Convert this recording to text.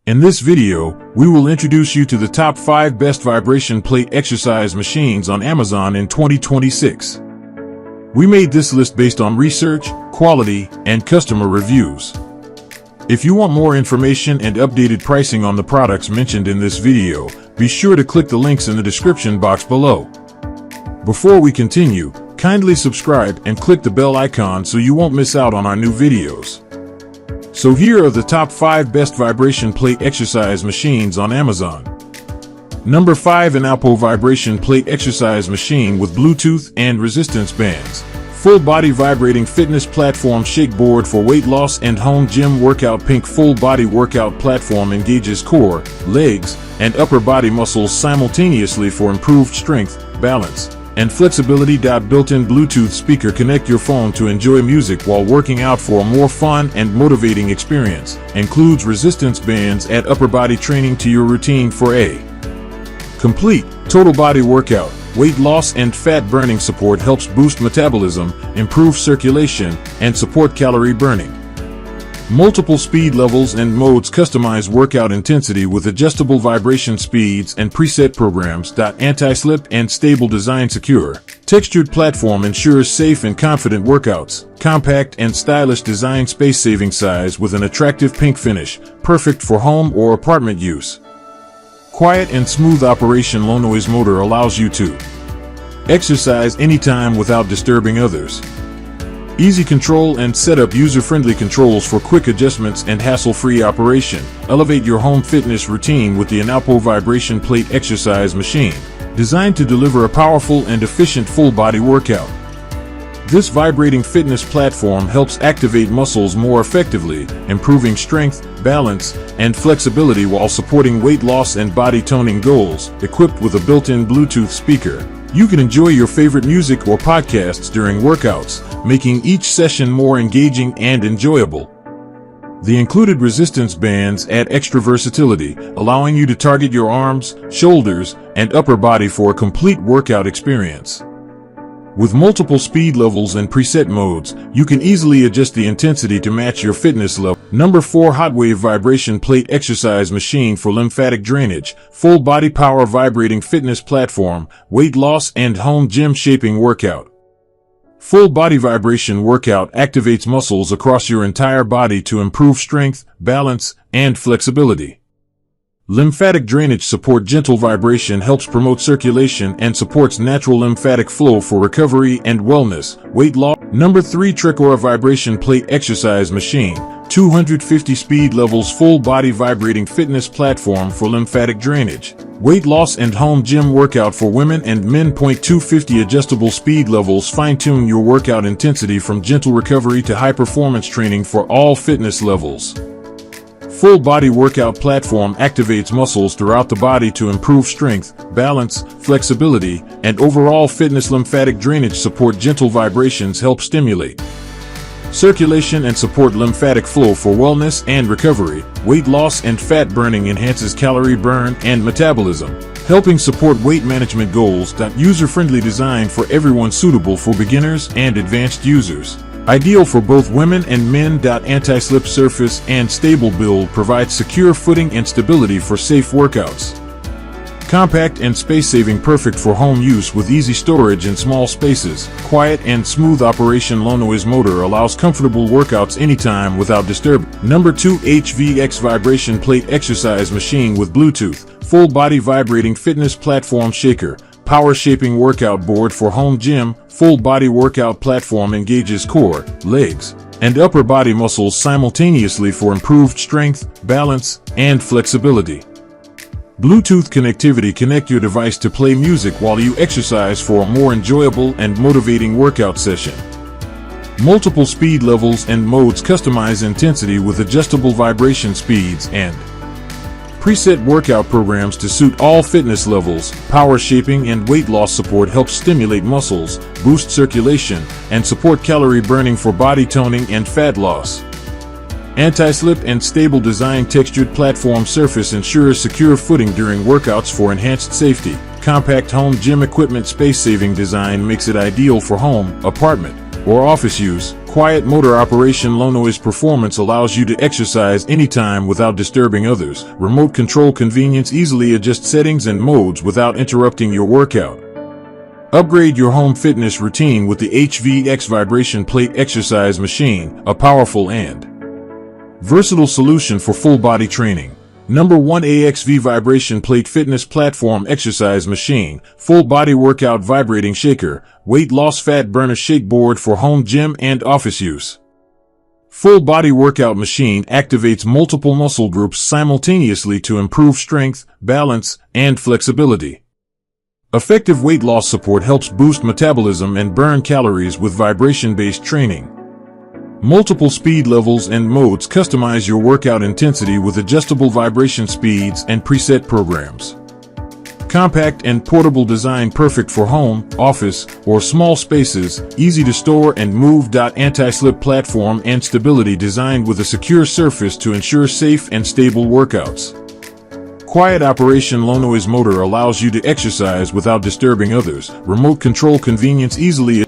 In this video, we will introduce you to the top 5 best vibration plate exercise machines on Amazon in 2026. We made this list based on research, quality, and customer reviews. If you want more information and updated pricing on the products mentioned in this video, be sure to click the links in the description box below. Before we continue, kindly subscribe and click the bell icon so you won't miss out on our new videos. So here are the top 5 best vibration plate exercise machines on Amazon. Number 5, ENOWPO vibration plate exercise machine with Bluetooth and resistance bands. Full body vibrating fitness platform shake board for weight loss and home gym workout. Pink full body workout platform engages core, legs, and upper body muscles simultaneously for improved strength, balance, and flexibility. Built-in Bluetooth speaker. Connect your phone to enjoy music while working out for a more fun and motivating experience. Includes resistance bands. Add upper body training to your routine for a complete total body workout. Weight loss and fat burning support. Helps boost metabolism, improve circulation, and support calorie burning. Multiple speed levels and modes. Customize workout intensity with adjustable vibration speeds and preset programs. Anti-slip and stable design. Secure textured platform ensures safe and confident workouts. Compact and stylish design. Space-saving size with an attractive pink finish, perfect for home or apartment use. Quiet and smooth operation. Low noise motor allows you to exercise anytime without disturbing others. Easy control and setup. User-friendly controls for quick adjustments and hassle-free operation. Elevate your home fitness routine with the ENOWPO vibration plate exercise machine, designed to deliver a powerful and efficient full-body workout. This vibrating fitness platform helps activate muscles more effectively, improving strength, balance, and flexibility while supporting weight loss and body toning goals. Equipped with a built-in Bluetooth speaker, you can enjoy your favorite music or podcasts during workouts, making each session more engaging and enjoyable. The included resistance bands add extra versatility, allowing you to target your arms, shoulders, and upper body for a complete workout experience. With multiple speed levels and preset modes, you can easily adjust the intensity to match your fitness level. Number 4, HOTWAVE vibration plate exercise machine for lymphatic drainage. Full body power vibrating fitness platform, weight loss and home gym shaping workout. Full body vibration workout activates muscles across your entire body to improve strength, balance, and flexibility. Lymphatic drainage support. Gentle vibration helps promote circulation and supports natural lymphatic flow for recovery and wellness. Weight loss. Number 3, Trekora vibration plate exercise machine. 250 speed levels. Full body vibrating fitness platform for lymphatic drainage. Weight loss and home gym workout for women and men. 250 adjustable speed levels. Fine-tune your workout intensity from gentle recovery to high performance training for all fitness levels. Full body workout platform activates muscles throughout the body to improve strength, balance, flexibility, and overall fitness. Lymphatic drainage support. Gentle vibrations help stimulate circulation and support lymphatic flow for wellness and recovery. Weight loss and fat burning enhances calorie burn and metabolism, helping support weight management goals. User-friendly design for everyone. Suitable for beginners and advanced users. Ideal for both women and men. Anti-slip surface and stable build provides secure footing and stability for safe workouts. Compact and space-saving. Perfect for home use with easy storage in small spaces. Quiet and smooth operation. Low noise motor allows comfortable workouts anytime without disturbance. Number 2, HVX vibration plate exercise machine with Bluetooth. Full body vibrating fitness platform shaker. Power shaping workout board for home gym. Full body workout platform engages core, legs, and upper body muscles simultaneously for improved strength, balance, and flexibility. Bluetooth connectivity. Connect your device to play music while you exercise for a more enjoyable and motivating workout session. Multiple speed levels and modes. Customize intensity with adjustable vibration speeds and preset workout programs to suit all fitness levels. Power shaping and weight loss support helps stimulate muscles, boost circulation, and support calorie burning for body toning and fat loss. Anti-slip and stable design. Textured platform surface ensures secure footing during workouts for enhanced safety. Compact home gym equipment. Space-saving design makes it ideal for home, apartment, or office use. Quiet motor operation. Low noise performance allows you to exercise anytime without disturbing others. Remote control convenience. Easily adjust settings and modes without interrupting your workout. Upgrade your home fitness routine with the HVX Vibration Plate Exercise Machine, a powerful and versatile solution for full body training. Number 1. AXV Vibration Plate Fitness Platform Exercise Machine, Full Body Workout Vibrating Shaker, Weight Loss Fat Burner Shake Board for home gym and office use. Full Body Workout Machine activates multiple muscle groups simultaneously to improve strength, balance, and flexibility. Effective weight loss support helps boost metabolism and burn calories with vibration-based training. Multiple speed levels and modes. Customize your workout intensity with adjustable vibration speeds and preset programs. Compact and portable design, perfect for home, office, or small spaces. Easy to store and move. Anti-slip platform and stability, designed with a secure surface to ensure safe and stable workouts. Quiet operation. Low noise motor allows you to exercise without disturbing others. Remote control convenience. Easily